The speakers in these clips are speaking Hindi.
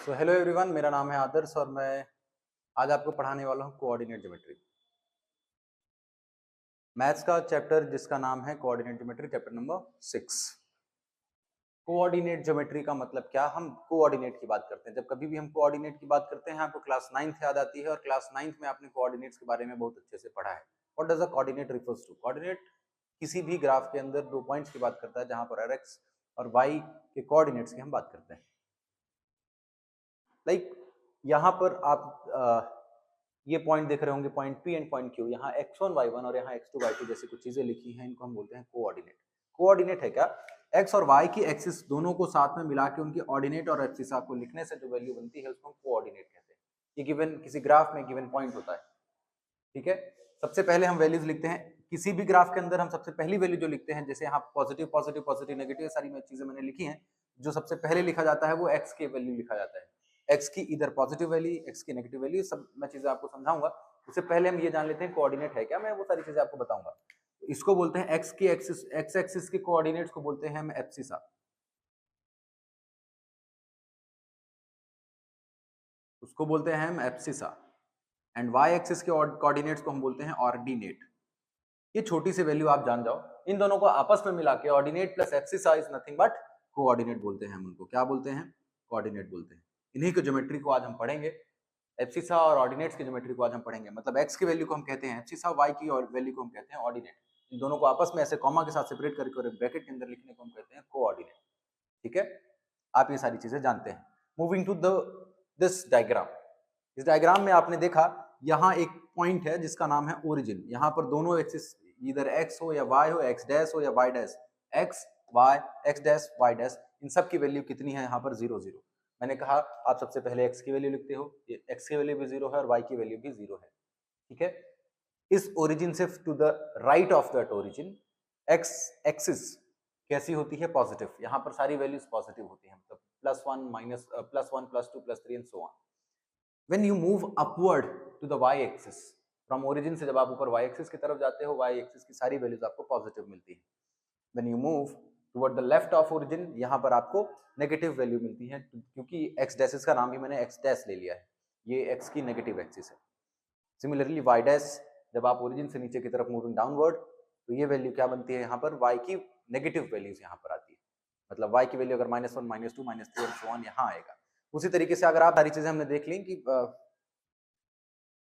हेलो एवरीवन, मेरा नाम है आदर्श और मैं आज आपको पढ़ाने वाला हूँ कोऑर्डिनेट ज्योमेट्री। मैथ्स का चैप्टर जिसका नाम है coordinate geometry, chapter number 6। Coordinate geometry का मतलब क्या, हम कोऑर्डिनेट की बात करते हैं। जब कभी भी हम कोऑर्डिनेट की बात करते हैं आपको क्लास 9th याद आती है और क्लास 9th में आपने कोऑर्डिनेट्स के बारे में बहुत अच्छे से पढ़ा है। What does a coordinate refers to? Coordinate किसी भी ग्राफ के अंदर दो पॉइंट्स की बात करता है जहां पर एक्स और वाई के कोऑर्डिनेट्स की हम बात करते हैं। लाइक यहाँ पर आप ये पॉइंट देख रहे होंगे, point P and point Q. यहाँ x1 y1 और यहाँ x2 y2 जैसी कुछ चीजें लिखी हैं, इनको हम बोलते हैं कोऑर्डिनेट। कोऑर्डिनेट है क्या? x और y की एक्सिस दोनों को साथ में मिला के उनकी ऑर्डिनेट और एब्सिस को लिखने से जो वैल्यू बनती है उसको हम कोऑर्डिनेट कहते हैं। ये गिवन किसी ग्राफ में गिवन पॉइंट होता है, ठीक है। सबसे पहले हम वैल्यूज लिखते हैं किसी भी ग्राफ के अंदर। हम सबसे पहली वैल्यू जो लिखते हैं, जैसे यहाँ पॉजिटिव पॉजिटिव पॉजिटिव नेगेटिव सारी चीजें मैंने लिखी हैं, जो सबसे पहले लिखा जाता है वो x की वैल्यू लिखा जाता है। x की इधर पॉजिटिव वैल्यू, x की नेगेटिव वैल्यू, सब मैं चीजें आपको समझाऊंगा। उससे पहले हम ये जान लेते हैं कोऑर्डिनेट है क्या, मैं वो सारी चीजें आपको बताऊंगा। इसको बोलते हैं x की एक्सिस, x एक्सिस के कोऑर्डिनेट्स को बोलते हैं हम एब्सिसा। उसको बोलते हैं हम एब्सिसा। एंड y एक्सिस के कोऑर्डिनेट्स को हम बोलते हैं ऑर्डिनेट। ये छोटी सी वैल्यू आप जान जाओ, इन दोनों को आपस में मिला के ordinate plus abscissa is nothing but coordinate बोलते हैं। हम उनको क्या बोलते हैं? कोऑर्डिनेट बोलते हैं। इन्हीं की ज्योमेट्री को आज हम पढ़ेंगे। एब्सिसा और ऑर्डिनेट्स की ज्योमेट्री को आज हम पढ़ेंगे। मतलब x की वैल्यू को हम कहते हैं एब्सिसा, y की वैल्यू को हम कहते हैं ऑर्डिनेट। इन दोनों को आपस में ऐसे कॉमा के साथ सेपरेट करके और ब्रैकेट के अंदर लिखने को हम कहते हैं कोऑर्डिनेट, ठीक है। आप ये सारी चीजें जानते हैं। Moving to this diagram. इस डायग्राम में आपने देखा यहाँ एक पॉइंट है जिसका नाम है ओरिजिन। यहाँ पर दोनों एक्सिस, इधर x हो या y हो, x डैश हो या y dash, x y x dash y dash, इन सब की वैल्यू कितनी है यहाँ पर? 0 0। मैंने कहा आप सबसे पहले x की वैल्यू लिखते हो, ये x की वैल्यू भी 0 है और y की वैल्यू भी 0 है, ठीक है। इस ओरिजिन से to the right of that origin x axis कैसी होती है? पॉजिटिव। यहाँ पर सारी वैल्यूज पॉजिटिव होती हैं, मतलब +1 minus +1 +2 +3 and so on. When you move upward to the y axis, from origin से जब आप ऊपर y axis की तरफ जाते हो, y axis की सारी वैल्यूज आपको पॉजिटिव मिलती है। When you move toward the left of origin, यहाँ पर आपको नेगेटिव वैल्यू मिलती है, क्योंकि x डैशेस का नाम ही मैंने x डैश ले लिया है, ये x की नेगेटिव एक्सिस है। सिमिलरली y डैश, जब आप ओरिजिन से नीचे की तरफ मूविंग डाउनवर्ड, तो ये वैल्यू क्या बनती है यहाँ पर? y की नेगेटिव वैल्यूज यहाँ पर आती है। मतलब y की वैल्यू अगर -1 -2 -3 और सो ऑन यहाँ आएगा। उसी तरीके से अगर आप सारी चीजें हमने देख ली कि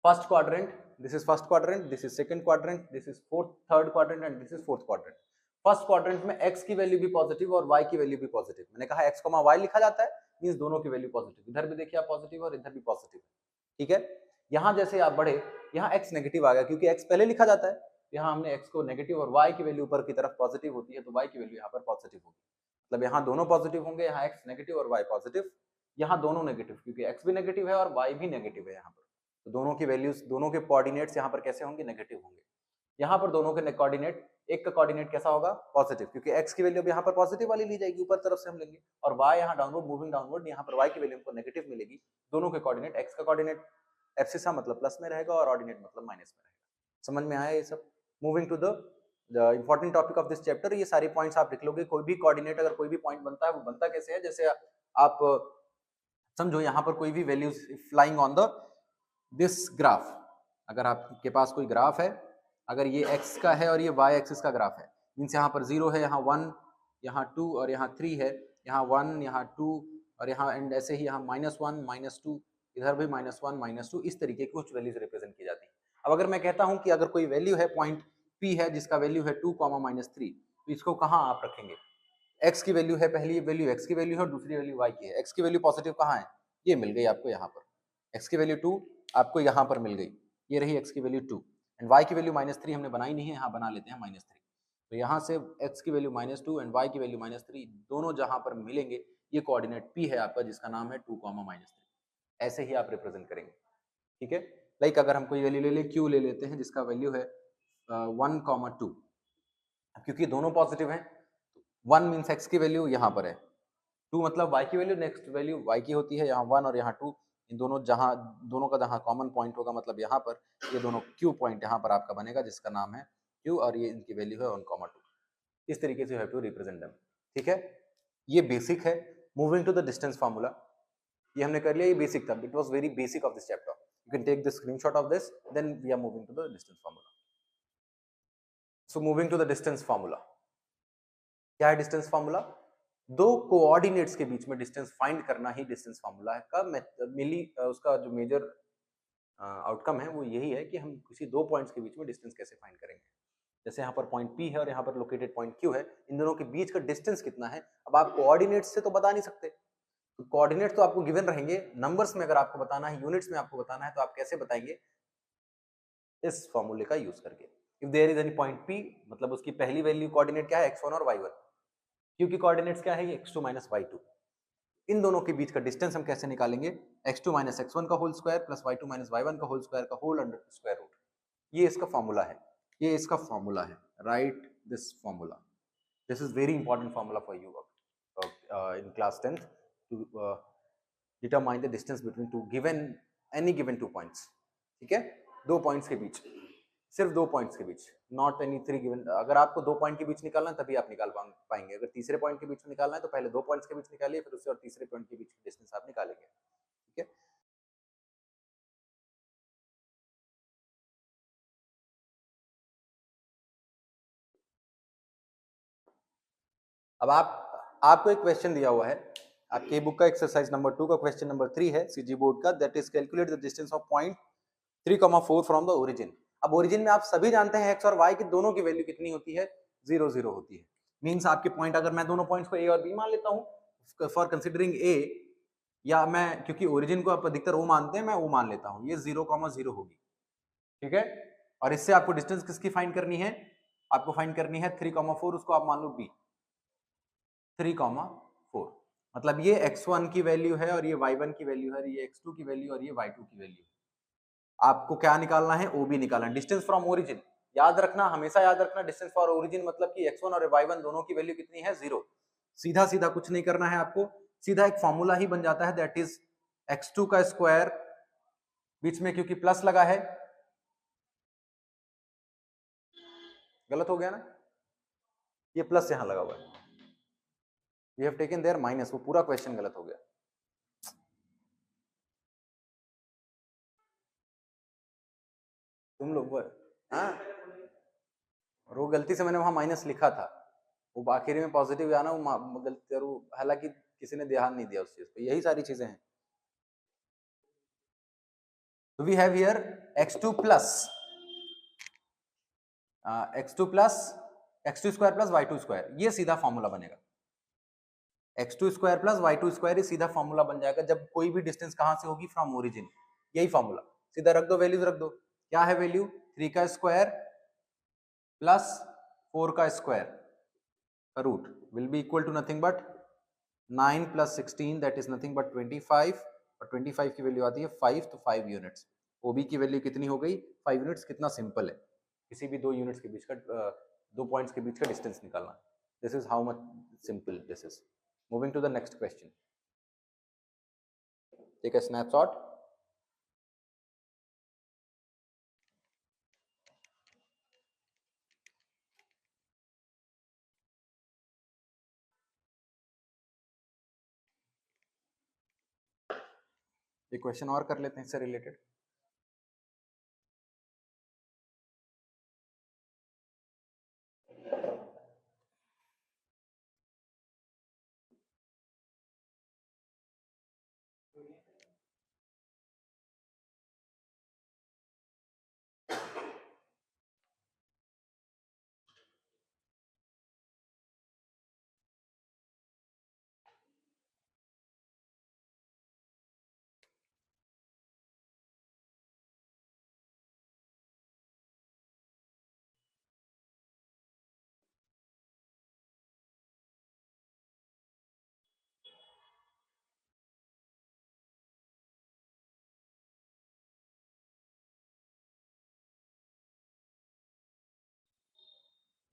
first quadrant, this is first quadrant, this is second quadrant, this is third quadrant and this is fourth quadrant. First quadrant में x की वैल्यू भी पॉजिटिव और y की वैल्यू भी पॉजिटिव। मैंने कहा x, y लिखा जाता है, मींस दोनों की वैल्यू पॉजिटिव। इधर भी देखिए आप पॉजिटिव और इधर भी पॉजिटिव, ठीक है। यहां जैसे आप बढ़े, यहाँ x नेगेटिव आ गया, क्योंकि x पहले लिखा जाता है। यहाँ हमने x को नेगेटिव और y की वैल्यू ऊपर की तरफ पॉजिटिव होती है, तो y की वैल्यू यहाँ पर पॉजिटिव होगी। मतलब यहाँ दोनों पॉजिटिव होंगे, यहाँ x नेगेटिव और y पॉजिटिव। यहाँ दोनों नेगेटिव, क्योंकि x भी नेगेटिव है और y भी नेगेटिव है यहाँ पर। तो दोनों की वैल्यूज, दोनों के कोऑर्डिनेट्स यहाँ पर कैसे होंगे? नेगेटिव होंगे। यहाँ पर दोनों के कोऑर्डिनेट, एक का कोऑर्डिनेट कैसा होगा? पॉजिटिव, क्योंकि x की वैल्यू अब यहाँ पर पॉजिटिव वाली ली जाएगी, ऊपर तरफ से हम लेंगे, और y यहाँ डाउनवर्ड मूविंग डाउनवर्ड, यहाँ पर y की वैल्यू हमको नेगेटिव मिलेगी। दोनों के कोऑर्डिनेट, x का कोऑर्डिनेट एब्सिसा मतलब प्लस में रहेगा और ऑर्डिनेट मतलब माइनस में रहेगा। समझ में आया ये सब? Moving to the important topic of this chapter. ये सारी पॉइंट्स आप लिख लोगे। कोई भी कोऑर्डिनेट, अगर कोई भी पॉइंट बनता है, वो बनता कैसे है? जैसे आप समझो यहाँ पर कोई भी values flying on the this graph. अगर आपके पास कोई ग्राफ है, अगर ये x का है और ये y एक्सिस का ग्राफ है, मीन्स यहाँ पर 0 है, यहाँ 1, यहाँ 2 और यहाँ 3 है, यहाँ 1, यहाँ 2 और यहाँ एंड ऐसे ही यहाँ -1 -2, इधर भी -1 -2, इस तरीके की कुछ वैल्यूज रिप्रेजेंट की जाती है। अब अगर मैं कहता हूँ कि अगर कोई वैल्यू है, पॉइंट P है जिसका वैल्यू है 2, -3, तो इसको कहाँ आप रखेंगे? x की वैल्यू है, पहली वैल्यू x की वैल्यू है और दूसरी वैल्यू y की है। x की वैल्यू पॉजिटिव कहाँ है? ये मिल गई आपको यहाँ पर। x की वैल्यू 2 आपको यहाँ पर मिल गई, ये रही x की वैल्यू 2, एंड y की वैल्यू -3 हमने बनाई नहीं है, यहाँ बना लेते हैं -3। तो यहाँ से x की वैल्यू -2 एंड y की वैल्यू -3 दोनों जहाँ पर मिलेंगे, ये कोऑर्डिनेट P है आपका, जिसका नाम है 2, -3। ऐसे ही आप रिप्रेजेंट करेंगे, ठीक है। लाइक अगर हम कोई वैल्यू ले लें, Q ले लेते हैं, जिसका वैल्यू है 1, 2, क्योंकि दोनों पॉजिटिव हैं, 1 मीन्स x की वैल्यू यहाँ पर है, 2 मतलब y की वैल्यू, नेक्स्ट वैल्यू y की होती है, यहाँ 1 और यहाँ 2, इन दोनों का जहाँ कॉमन पॉइंट होगा, मतलब यहाँ पर ये दोनों Q पॉइंट यहाँ पर आपका बनेगा, जिसका नाम है Q, और ये इनकी वैल्यू है 1, 2। इस तरीके से you have to represent them, ठीक है। ये बेसिक है। Moving to the distance formula. ये हमने कर लिया, ये बेसिक था, it was very basic of this chapter. You can take the screenshot of this, then we are moving to the distance formula. So moving to the distance formula. क्या है डिस्टेंस फार्मूला? दो कोऑर्डिनेट्स के बीच में डिस्टेंस फाइंड करना ही डिस्टेंस फार्मूला का मिली उसका जो मेजर आउटकम है वो यही है कि हम किसी दो पॉइंट्स के बीच में डिस्टेंस कैसे फाइंड करेंगे. जैसे यहाँ पर पॉइंट P है और यहाँ पर लोकेटेड पॉइंट Q है, इन दोनों के बीच का डिस्टेंस कितना है. अब आप कोऑर्डिनेट्स से तो बता नहीं सकते, तो कोऑर्डिनेट तो आपको गिवन रहेंगे. नंबर्स में अगर आपको बताना है, यूनिट्स में आपको बताना है, तो आप कैसे बताएंगे? इस फॉर्मूले का यूज करके. If there is any point P, मतलब उसकी पहली वैल्यू कोऑर्डिनेट क्या है? x1 और y1. Q की कोऑर्डिनेट्स क्या है? x2 minus y2. इन दोनों के बीच का डिस्टेंस हम कैसे निकालेंगे? x2 माइनस x1 का whole square plus y2 minus y1 का होल स्क्वायर का होल अंडर स्क्वायर रूट. ये इसका फॉर्मूला है, ये इसका फॉर्मूला है. Right this formula. This is very important formula for you in class 10th to determine the distance between two given any given 2 points. ठीक है, दो पॉइंट्स के बीच, सिर्फ दो पॉइंट्स के बीच, नॉट एनी 3 गिवन. अगर आपको दो पॉइंट के बीच निकालना है तभी आप निकाल पाएंगे. अगर तीसरे पॉइंट के बीच निकालना है तो पहले दो पॉइंट्स के बीच निकालिए, फिर उससे और तीसरे पॉइंट के बीच डिस्टेंस आप निकालेंगे. ठीक है. अब आपको एक क्वेश्चन दिया हुआ है, आपके बुक का एक्सरसाइज नंबर 2 का क्वेश्चन नंबर 3 है सीजी बोर्ड का. That is calculate the distance of point 3,4 from the origin. अब ओरिजिन में आप सभी जानते हैं x और y की दोनों की वैल्यू कितनी होती है? 0 0 होती है. मींस आपके पॉइंट, अगर मैं दोनों पॉइंट्स को a और b मान लेता हूं फॉर कंसीडरिंग a, या मैं क्योंकि ओरिजिन को आप अधिकतर o मानते हैं, मैं o मान लेता हूं, ये 0,0 होगी. ठीक है. और इससे आपको डिस्टेंस किसकी फाइंड करनी है? आपको फाइंड करनी है 3,4, उसको आप मान लो b. 3,4 मतलब ये x1 की वैल्यू है और ये y1 की वैल्यू है, ये x2 की वैल्यू और ये y2 की वैल्यू. आपको क्या निकालना है? OB निकालना है, डिस्टेंस फ्रॉम ओरिजिन. याद रखना, हमेशा याद रखना, डिस्टेंस फॉर ओरिजिन मतलब कि x1 और y1 दोनों की वैल्यू कितनी है? 0. सीधा सीधा कुछ नहीं करना है आपको, सीधा एक फॉर्मूला ही बन जाता है, दैट इज x2 का स्क्वायर, बीच में क्योंकि प्लस लगा है, गलत हो गया ना, ये प्लस यहां लगा हुआ है, we have taken there minus, वो पूरा क्वेश्चन गलत हो गया. तुम लोग हाँ, और वो गलती से मैंने वहां माइनस लिखा था, वो आखिर में पॉजिटिव आना, वो गलती, हालांकि किसी ने ध्यान नहीं दिया उस चीज पे. यही सारी चीजें हैं. तो we have here x2 plus x2 plus x2 square plus y2 square, ये सीधा फॉर्मूला बनेगा. x2 square plus y2 square ये सीधा फॉर्मूला बन जाएगा जब कोई भी डिस्टेंस कहां से होगी? From origin. यही फॉर्मूला सीधा रख दो, वैल्यूज रख दो. क्या है वैल्यू? 3 का स्क्वायर प्लस 4 का स्क्वायर का root will be equal to nothing but 9 plus 16, that is nothing but 25. और 25 की वैल्यू आती है 5, तो 5 यूनिट्स. ओबी की वैल्यू कितनी हो गई? 5 यूनिट्स. कितना सिंपल है, किसी भी दो यूनिट्स के बीच का, दो पॉइंट्स के बीच का डिस्टेंस निकालना. This is how much simple this is. Moving to the next question. Take a snapshot. ये क्वेश्चन और कर लेते हैं इससे रिलेटेड.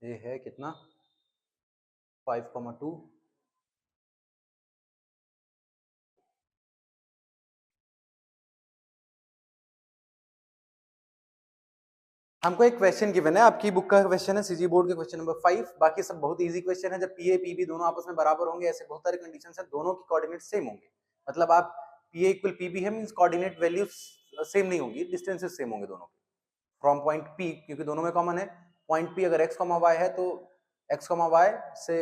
ये है कितना? 5,2. हमको एक क्वेश्चन गिवन है, आपकी बुक का क्वेश्चन है, सीजी बोर्ड के क्वेश्चन नंबर 5. बाकी सब बहुत इजी क्वेश्चन है. जब पी ए पी बी दोनों आपस में बराबर होंगे, ऐसे बहुत सारे कंडीशन है, दोनों की कोऑर्डिनेट सेम होंगे, मतलब आप पी ए इक्वल पी बी है, मीन्स कोऑर्डिनेट वैल्यूज सेम नहीं होंगी, डिस्टेंसेस सेम होंगे दोनों के फ्रॉम पॉइंट पी, क्योंकि दोनों में कॉमन है। पॉइंट पी अगर एक्स कॉमा वाई है तो एक्स कॉमा वाई से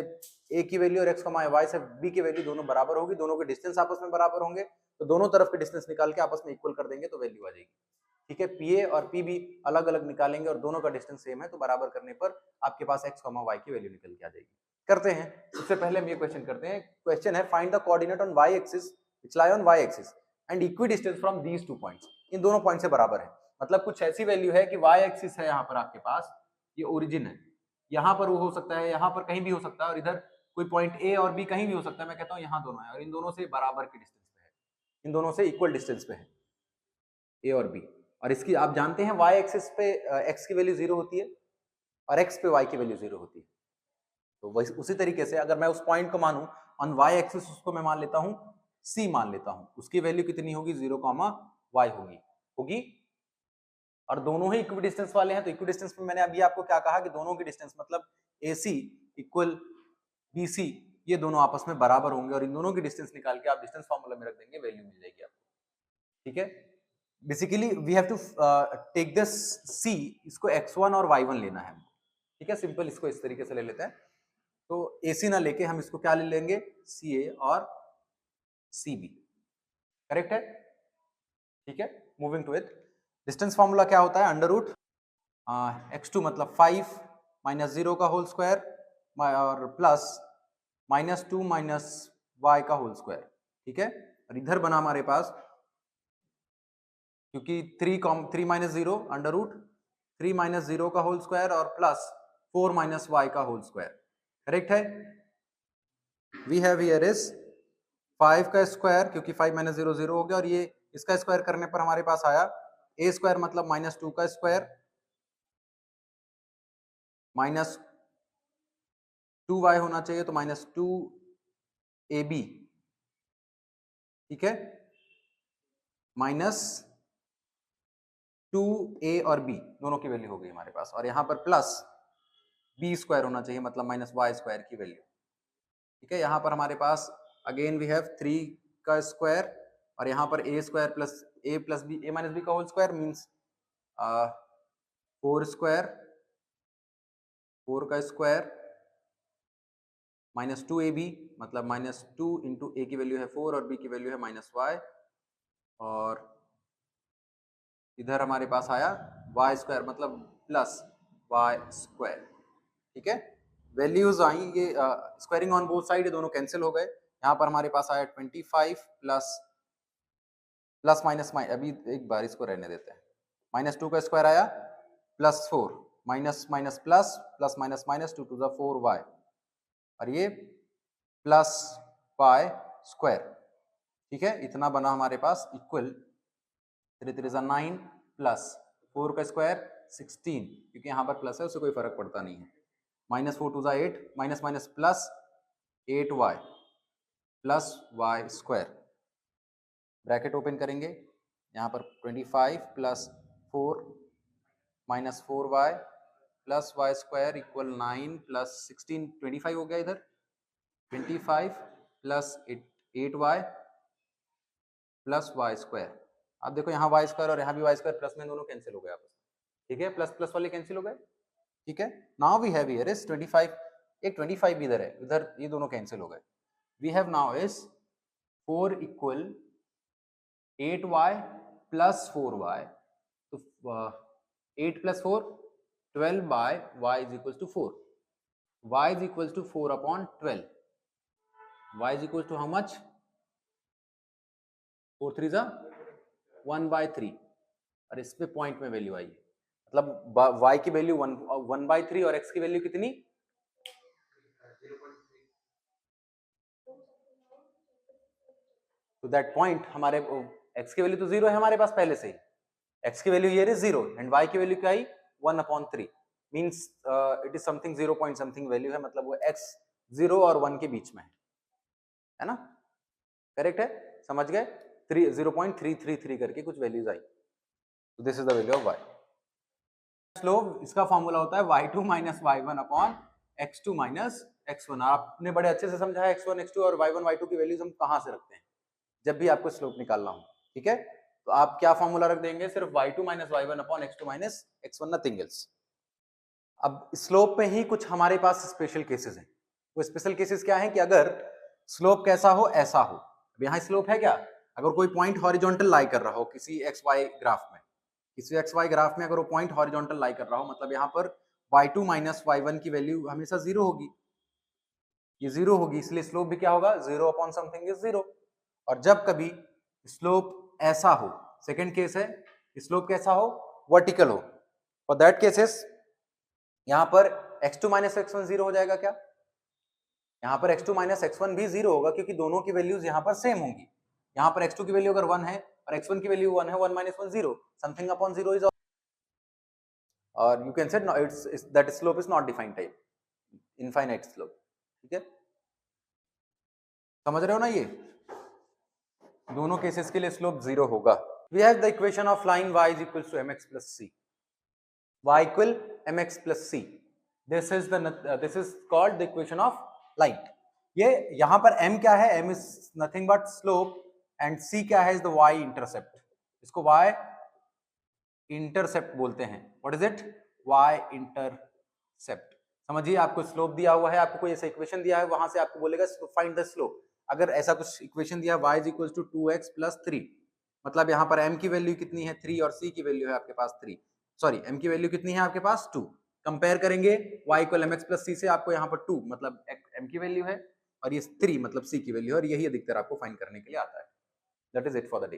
ए की वैल्यू और एक्स कॉमा वाई से बी की वैल्यू दोनों बराबर होगी, दोनों के डिस्टेंस आपस में बराबर होंगे, तो दोनों तरफ के डिस्टेंस निकाल के आपस में इक्वल कर देंगे तो वैल्यू आ जाएगी। ठीक है, पी ए और पी बी अलग अलग निकालेंगे और दोनों का डिस्टेंस सेम है, तो बराबर करने पर आपके पास एक्स कॉमा वाई की वैल्यू निकल के आ जाएगी। करते हैं, उससे पहले हम ये क्वेश्चन करते हैं। क्वेश्चन है find the coordinate on y axis which lie on y axis and equidistance from these two points. इन दोनों पॉइंट से बराबर है, मतलब कुछ ऐसी वैल्यू है कि वाई एक्सिस है यहाँ पर आपके पास, ये ओरिजिन है, यहाँ पर वो हो सकता है, यहाँ पर कहीं भी हो सकता है, और इधर कोई पॉइंट ए और बी कहीं भी हो सकता है। मैं कहता हूँ यहाँ दोनों है और इन दोनों से बराबर के डिस्टेंस पे है, इन दोनों से इक्वल डिस्टेंस पे है ए और बी। और इसकी आप जानते हैं वाई एक्सिस पे एक्स की वैल्यू 0 होती है और एक्स पे वाई की वैल्यू 0 होती है। तो वही उसी तरीके से अगर मैं उस पॉइंट को मानूं ऑन वाई एक्सिस, उसको मैं मान लेता हूं सी मान लेता हूं, उसकी वैल्यू कितनी होगी 0, वाई होगी और दोनों ही इक्वी डिस्टेंस वाले हैं। तो इक्वी डिस्टेंस में मैंने अभी आपको क्या कहा कि दोनों की डिस्टेंस मतलब AC इक्वल BC, ये दोनों आपस में बराबर होंगे और इन दोनों की डिस्टेंस निकाल के आप डिस्टेंस फार्मूला में रख देंगे, वैल्यू मिल जाएगी आपको। ठीक है, basically we have to take this C, इसको x1 और y1 लेना है। ठीक है, सिंपल इसको इस तरीके से ले लेते हैं। तो AC ना लेके हम इसको क्या ले लेंगे, CA और CB। करेक्ट है? ठीक है, moving to it. Distance formula क्या होता है, अंडर रूट x2 मतलब 5 माइनस 0 का होल स्क्वायर और प्लस -2 माइनस y का होल स्क्वायर। ठीक है, और इधर बना हमारे पास, क्योंकि 3 माइनस 0 अंडर रूट 3 माइनस 0 का होल स्क्वायर और प्लस 4 माइनस y का होल स्क्वायर। करेक्ट है? वी हैव हियर इज 5 का स्क्वायर, क्योंकि 5 माइनस 0 0 हो गया, और ये इसका स्क्वायर करने पर हमारे पास आया a स्क्वायर मतलब -2 का स्क्वायर माइनस 2y होना चाहिए, तो -2ab। ठीक है, -2a और b दोनों की वैल्यू हो गई हमारे पास, और यहाँ पर प्लस b स्क्वायर होना चाहिए मतलब -y स्क्वायर की वैल्यू। ठीक है, यहाँ पर हमारे पास अगेन वी हैव 3 का स्क्वायर और यहाँ पर a square plus a plus b, a minus b का होल स्क्वायर मीन्स 4 स्क्वायर, 4 का स्क्वायर -2ab मतलब -2 इंटू a की वैल्यू है 4 और b की वैल्यू है -y, और इधर हमारे पास आया y स्क्वायर मतलब प्लस y स्क्वायर। ठीक है, वैल्यूज आई, ये स्क्वायरिंग ऑन बोथ साइड, ये दोनों कैंसिल हो गए। यहाँ पर हमारे पास आया 25 प्लस माइनस अभी एक बार इसको रहने देते हैं, -2 का स्क्वायर आया plus 4 minus minus plus plus minus minus 2 to the 4y, और ये प्लस y स्क्वायर। ठीक है, इतना बना हमारे पास इक्वल 3 3 9 प्लस 4 का स्क्वायर 16, क्योंकि यहाँ पर प्लस है उससे कोई फर्क पड़ता नहीं है, -4 to the 8 minus minus plus 8y plus y square, bracket open करेंगे, यहाँ पर 25 plus 4 minus 4y plus y square equal 9 plus 16, 25 हो गया इधर, 25 plus 8y plus y square. आप देखो यहाँ y स्क्वायर और यहाँ भी y स्क्वायर प्लस में दोनों कैंसिल हो गए आपस में। ठीक है, प्लस प्लस वाले कैंसिल हो गए। ठीक है, now we have here is 25, एक 25 भी इधर है, इधर ये दोनों कैंसिल हो गए। We have now is 4 equal 8y plus 4y, तो 8 plus 4 12 by y is equal to 4, y is equal to 4 upon 12, y is equal to how much, 4 3 जा 1/3, और इस पे पॉइंट में वैल्यू आई है, मतलब y की वैल्यू 1/3 और x की वैल्यू कितनी, तो दैट पॉइंट हमारे x की वैल्यू तो 0 है हमारे पास पहले से ही, x की value here is 0 and y की वैल्यू क्या आई 1/3, means it is something 0 point something value है, मतलब वो x 0 और 1 के बीच में है ना? करेक्ट है, समझ गए? 0.333 करके कुछ वैल्यूज आई, तो this is the value of y। Slope इसका फॉर्मूला होता है y2 minus y1 upon x2 minus x1। आपने बड़े अच्छे से समझा है x1 x2 और y1 y2 की वैल्यूज हम कहां से रखते हैं, जब भी आपको स्लोप निकालना हो, ठीक है। तो आप क्या फॉर्मूला रख देंगे, सिर्फ y2 minus y1 upon x2 minus x1, nothing else. अब स्लोप में ही कुछ हमारे पास स्पेशल केसेस हैं। वो स्पेशल केसेस क्या है कि अगर स्लोप कैसा हो, ऐसा हो। अब यहाँ स्लोप है क्या, अगर कोई पॉइंट हॉरिजॉन्टल लाई कर रहा हो किसी XY ग्राफ में, किसी XY ग्राफ में अगर वो पॉइंट हॉरिजॉन्टल लाई कर रहा हो, मतलब यहाँ पर y2 माइनस y1 की वैल्यू हमेशा जीरो होगी, ये जीरो होगी, इसलिए स्लोप भी क्या होगा, zero upon something is zero. और जब कभी स्लोप ऐसा हो, सेकंड केस है, स्लोप कैसा हो, वर्टिकल हो, फॉर दैट केसेस यहां पर x2 माइनस x1 जीरो हो जाएगा क्या, यहां पर x2 माइनस x1 भी जीरो होगा, क्योंकि दोनों की वैल्यूज यहां पर सेम होंगी। यहां पर x2 की वैल्यू अगर 1 है और x1 की वैल्यू 1 है, 1 minus 1 zero, something upon zero is, और you can say it's that slope is not defined type, infinite slope, ठीक है, समझ रहे हो ना, ये दोनों केसेस के लिए स्लोप जीरो होगा। We have the equation of line y is equal to mx plus c, y equal mx plus c, this is called the equation of line. ये यहां पर m क्या है, m is nothing but slope and c क्या है, इज द y इंटरसेप्ट, इसको y इंटरसेप्ट बोलते हैं। What is it, y intercept. समझिए, आपको स्लोप दिया हुआ है, आपको कोई ऐसा इक्वेशन दिया है, वहां से आपको बोलेगा फाइंड द स्लोप। अगर ऐसा कुछ इक्वेशन दिया y is equal to 2x plus 3, मतलब यहाँ पर m की वैल्यू कितनी है 3 और c की वैल्यू है आपके पास 3, सॉरी m की वैल्यू कितनी है आपके पास 2, कंपेयर करेंगे y equal mx plus c से, आपको यहाँ पर 2 मतलब m की वैल्यू है और ये 3 मतलब c की वैल्यू है, और यही अधिकतर आपको फाइंड करने के लिए आता है। That is it for the day.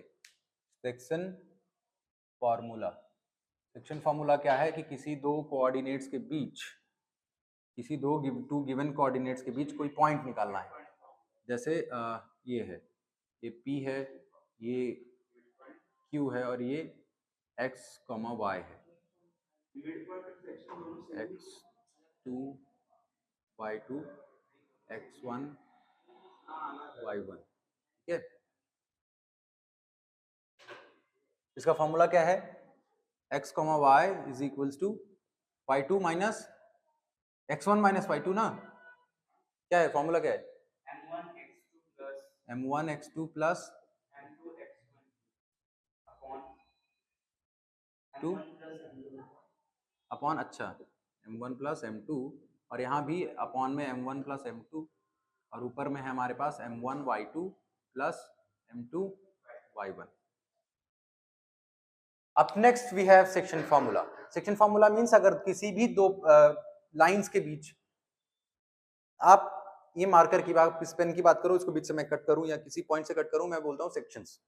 Section formula, section formula क्या है कि किसी दो कोऑर्डिनेट्स के बीच, किसी टू गिवन कोऑर्डिनेट्स के बीच कोई पॉइंट निकालना है। जैसे ये है, ये P है, ये Q है और ये x, y है, x2 y2 x1 y1, ठीक है। इसका फॉर्मूला क्या है, x, y is equals to y2 minus x1 minus y2 ना, क्या है फॉर्मूला, क्या है, m1 x2 plus two upon, अच्छा m1 प्लस m2, और यहाँ भी अपॉन में m1 प्लस m2, और ऊपर में है हमारे पास m1 y2 plus m2 y1। अब next we have section formula. Section formula means अगर किसी भी दो लाइंस के बीच, आप ये मार्कर की बात, इस पेन की बात करो, इसको बीच से मैं कट करूं या किसी पॉइंट से कट करूं, मैं बोलता हूं सेक्शंस।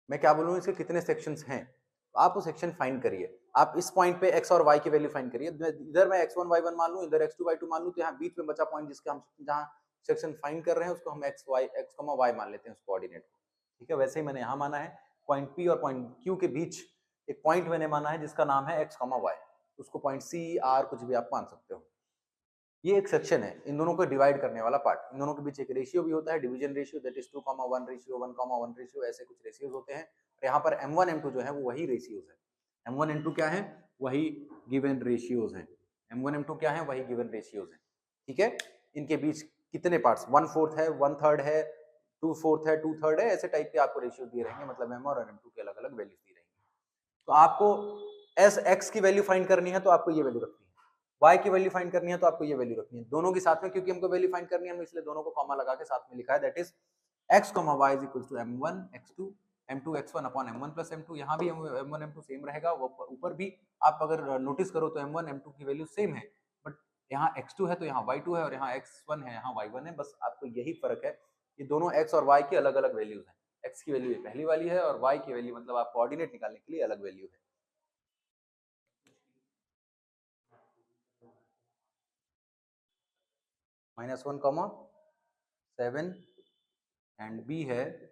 मैं क्या बोलूं, इसके कितने सेक्शंस हैं, आप वो सेक्शन फाइंड करिए। आप इस पॉइंट पे x और y की वैल्यू फाइंड करिए, इधर मैं x1 y1 मान लूं, इधर x2 y2 मान लूं, तो यहाँ बीच में बचा पॉइंट जिसके हम जहां सेक्शन फाइंड कर रहे हैं उसको हम x y मान लेते हैं, उस कोऑर्डिनेट को, ठीक है। वैसे ही मैंने यहाँ माना है पॉइंट P और पॉइंट Q के बीच एक पॉइंट मैंने माना है जिसका नाम है x y, उसको पॉइंट C R कुछ भी आप मान सकते हो। ये एक सेक्शन है, इन दोनों को डिवाइड करने वाला पार्ट, इन दोनों के बीच एक रेशियो भी होता है, division ratio, that is 2,1 ratio, 1,1 ratio, ऐसे कुछ रेशियोज होते हैं। और यहाँ पर m1 m2 जो है वो वही रेशियोज है। m1 m2 क्या है, वही गिवन रेशियोज है, m1 m2 क्या है, वही गिवन रेशियोज है, ठीक है। इनके बीच कितने पार्ट्स, 1/4 है, 1/3 है, 2/4 है, 2/3 है, ऐसे टाइप के आपको रेशियो दिए रहेंगे, मतलब m1 और m2 के अलग अलग वैल्यूज दी रहेंगी। तो आपको एस x की वैल्यू फाइंड करनी है तो आपको ये वैल्यू रखनी है, y की वैल्यू फाइंड करनी है तो आपको ये वैल्यू रखनी है, दोनों के साथ में, क्योंकि हमको वैल्यू फाइंड करनी है, हम इसलिए दोनों को कॉमा लगा के साथ में लिखा है, that is x, y is equal to m1 x2 m2 x1 upon m1 plus m2। यहाँ भी m1 m2 सेम रहेगा, वो ऊपर भी आप अगर नोटिस करो तो m1 m2 की वैल्यू सेम है, बट यहाँ x2 है तो यहाँ y2 है, और यहाँ x1 है यहाँ y1 है, बस आपको यही फर्क है, ये दोनों x और y की अलग अलग वैल्यूज है। x की वैल्यू पहली वाली है और y की वैल्यू मतलब आप कोऑर्डिनेट निकालने के लिए अलग वैल्यू है। -1,7 एंड b है,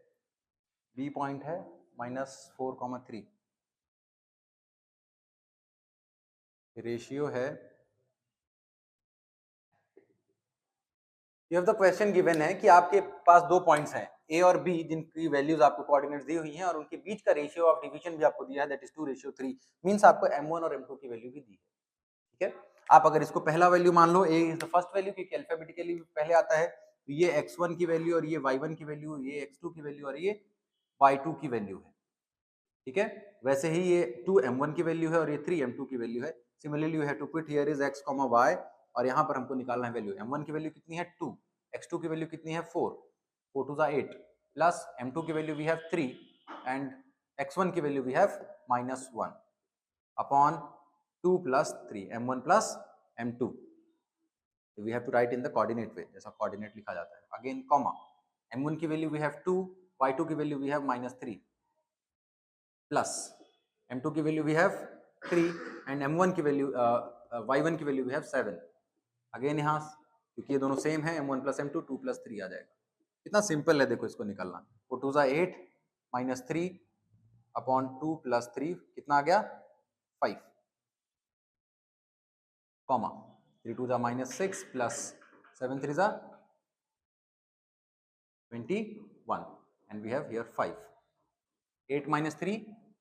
b पॉइंट है -4,3, रेशियो है, you have the question given है कि आपके पास दो पॉइंट्स हैं a और b जिनकी वैल्यूज आपको कोऑर्डिनेट्स दी हुई हैं, और उनके बीच का रेशियो ऑफ डिवीजन भी आपको दिया है, दैट इज 2:3, मींस आपको m1 और m2 की वैल्यू भी दी है, ठीक है। आप अगर इसको पहला वैल्यू मान लो, a is the first value, क्योंकि अल्फाबेटिकली पहले आता है, तो ये x1 की वैल्यू और ये y1 की वैल्यू, ये x2 की वैल्यू और ये y2 की वैल्यू है, ठीक है। वैसे ही ये 2m1 की वैल्यू है और ये 3m2 की वैल्यू है। Similarly you have to put here is x, y और यहाँ पर हमको निकालना है वैल्यू। m1 की वैल्यू कितनी है 2, x2 की वैल्यू कितनी है 4, 4 2 8 प्लस m2 की value we have 3 and x1 की value we have -1 upon 2 plus 3 m1 plus m2। We have to write in the coordinate way, जैसा कोऑर्डिनेट लिखा जाता है। अगेन कॉमा, m1 की वैल्यू वी हैव 2, y2 की value we have -3 plus m2 की value we have 3 and m1 की वैल्यू y1 की वैल्यू वी हैव 7। अगेन यहाँ क्योंकि ये दोनों सेम है, m1 प्लस m2 2 प्लस 3 आ जाएगा। कितना सिंपल है देखो इसको निकालना। 4 2 8 -3 अपॉन 2 प्लस 3 कितना आ गया 5 comma 3 2 -6 plus 7 3 21 and we have here 5। 8 minus 3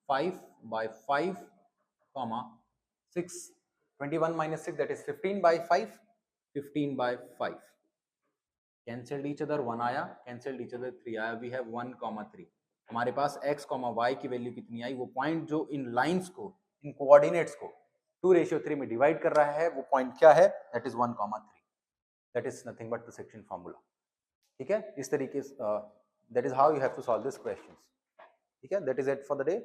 5 by 5 comma 6 21 minus 6 that is 15 by 5 15 by 5 cancelled each other 1 आया cancelled each other 3 आया we have 1 comma 3। हमारे पास x y की वैल्यू कितनी आई, वो पॉइंट जो इन लाइंस को इन कोऑर्डिनेट्स को 2:3 में डिवाइड कर रहा है वो पॉइंट क्या है, that is 1 3। That is nothing but the section formula. ठीक है, इस तरीके से that is how you have to solve this questions. ठीक है, that is it for the day.